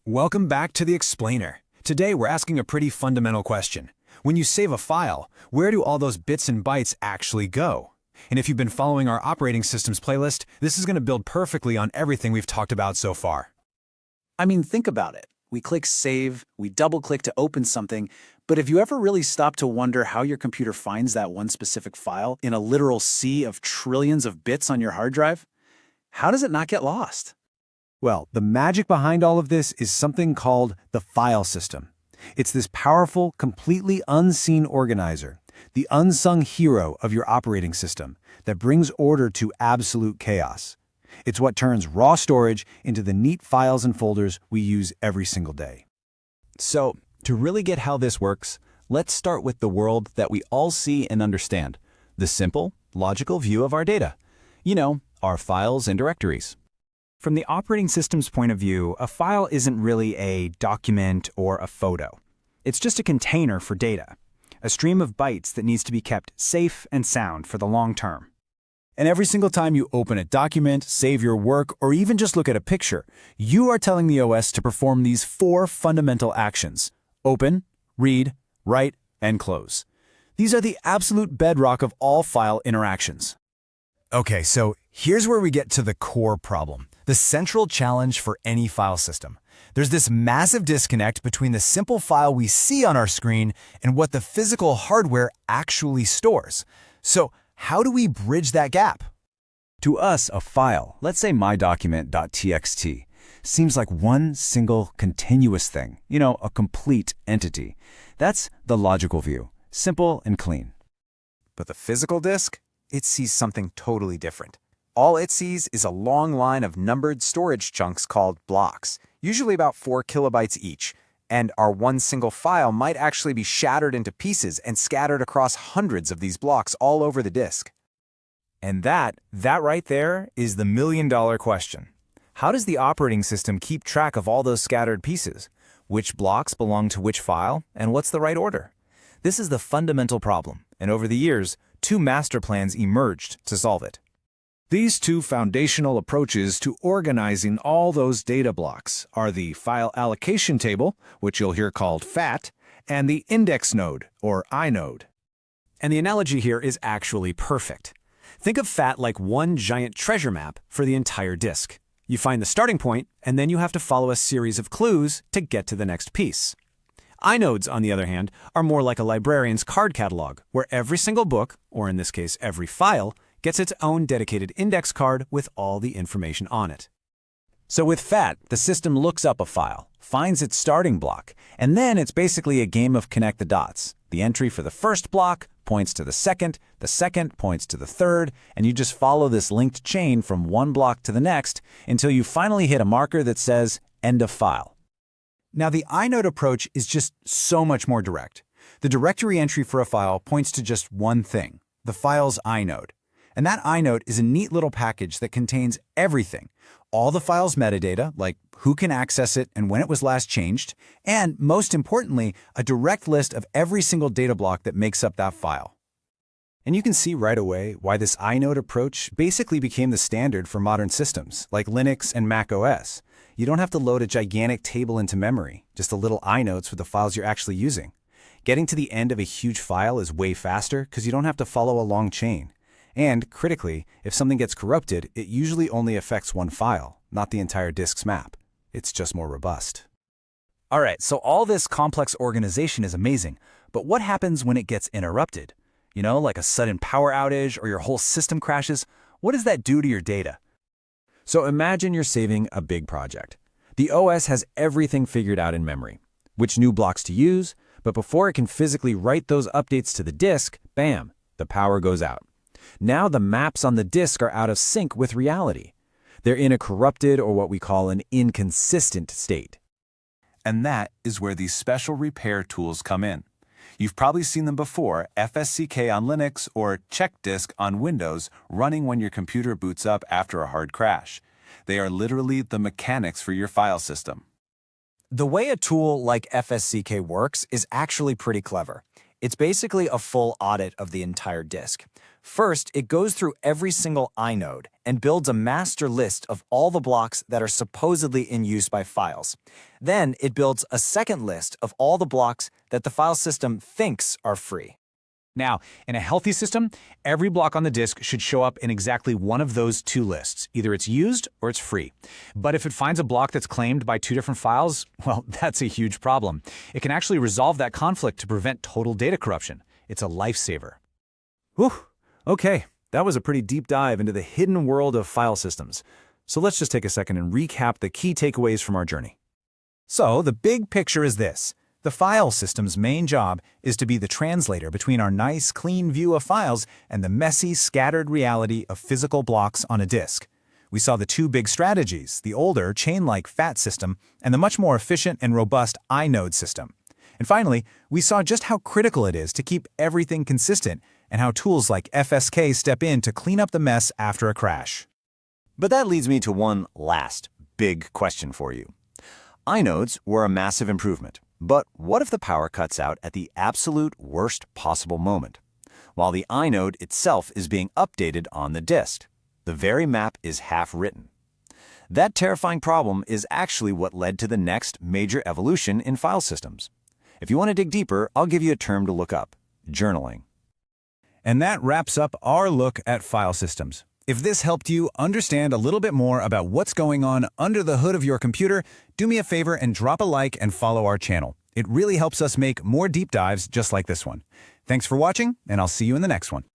Welcome back to the Explainer. Today we're asking a pretty fundamental question. When you save a file, where do all those bits and bytes actually go? And if you've been following our operating systems playlist, this is going to build perfectly on everything we've talked about so far. I mean, think about it. We click Save, we double-click to open something, but have you ever really stopped to wonder how your computer finds that one specific file in a literal sea of trillions of bits on your hard drive? How does it not get lost? Well, the magic behind all of this is something called the file system. It's this powerful, completely unseen organizer, the unsung hero of your operating system that brings order to absolute chaos. It's what turns raw storage into the neat files and folders we use every single day. So, to really get how this works, let's start with the world that we all see and understand, the simple, logical view of our data. You know, our files and directories. From the operating system's point of view, a file isn't really a document or a photo. It's just a container for data, a stream of bytes that needs to be kept safe and sound for the long term. And every single time you open a document, save your work, or even just look at a picture, you are telling the OS to perform these 4 fundamental actions: open, read, write, and close. These are the absolute bedrock of all file interactions. Okay, so here's where we get to the core problem, the central challenge for any file system. There's this massive disconnect between the simple file we see on our screen and what the physical hardware actually stores. So how do we bridge that gap? To us, a file, let's say mydocument.txt, seems like one single continuous thing, a complete entity. That's the logical view, simple and clean. But the physical disk? It sees something totally different. All it sees is a long line of numbered storage chunks called blocks, usually about 4 kilobytes each, and our one single file might actually be shattered into pieces and scattered across hundreds of these blocks all over the disk. And that right there is the million-dollar question. How does the operating system keep track of all those scattered pieces? Which blocks belong to which file, and what's the right order? This is the fundamental problem, and over the years, 2 master plans emerged to solve it. These 2 foundational approaches to organizing all those data blocks are the file allocation table, which you'll hear called FAT, and the index node, or inode. And the analogy here is actually perfect. Think of FAT like one giant treasure map for the entire disk. You find the starting point, and then you have to follow a series of clues to get to the next piece. Inodes, on the other hand, are more like a librarian's card catalog, where every single book, or in this case every file, gets its own dedicated index card with all the information on it. So with FAT, the system looks up a file, finds its starting block, and then it's basically a game of connect the dots. The entry for the first block points to the second points to the third, and you just follow this linked chain from one block to the next until you finally hit a marker that says end of file. Now, the inode approach is just so much more direct. The directory entry for a file points to just one thing, the file's inode. And that inode is a neat little package that contains everything, all the file's metadata, like who can access it and when it was last changed, and most importantly, a direct list of every single data block that makes up that file. And you can see right away why this inode approach basically became the standard for modern systems, like Linux and Mac OS. You don't have to load a gigantic table into memory, just a little inodes for the files you're actually using. Getting to the end of a huge file is way faster because you don't have to follow a long chain. And, critically, if something gets corrupted, it usually only affects one file, not the entire disk's map. It's just more robust. All right, so all this complex organization is amazing, but what happens when it gets interrupted? Like a sudden power outage or your whole system crashes? What does that do to your data? So imagine you're saving a big project. The OS has everything figured out in memory, which new blocks to use, but before it can physically write those updates to the disk, bam, the power goes out. Now the maps on the disk are out of sync with reality. They're in a corrupted, or what we call an inconsistent state. And that is where these special repair tools come in. You've probably seen them before, FSCK on Linux or CheckDisk on Windows, running when your computer boots up after a hard crash. They are literally the mechanics for your file system. The way a tool like FSCK works is actually pretty clever. It's basically a full audit of the entire disk. First, it goes through every single inode and builds a master list of all the blocks that are supposedly in use by files. Then, it builds a second list of all the blocks that the file system thinks are free. Now, in a healthy system, every block on the disk should show up in exactly one of those two lists. Either it's used or it's free. But if it finds a block that's claimed by two different files, well, that's a huge problem. It can actually resolve that conflict to prevent total data corruption. It's a lifesaver. Whew. Okay, that was a pretty deep dive into the hidden world of file systems. So let's just take a second and recap the key takeaways from our journey. So the big picture is this. The file system's main job is to be the translator between our nice, clean view of files and the messy, scattered reality of physical blocks on a disk. We saw the two big strategies, the older, chain-like FAT system and the much more efficient and robust inode system. And finally, we saw just how critical it is to keep everything consistent and how tools like FSK step in to clean up the mess after a crash. But that leads me to one last big question for you. Inodes were a massive improvement, but what if the power cuts out at the absolute worst possible moment? While the inode itself is being updated on the disk, the very map is half written. That terrifying problem is actually what led to the next major evolution in file systems. If you want to dig deeper, I'll give you a term to look up: journaling. And that wraps up our look at file systems. If this helped you understand a little bit more about what's going on under the hood of your computer, do me a favor and drop a like and follow our channel. It really helps us make more deep dives just like this one. Thanks for watching, and I'll see you in the next one.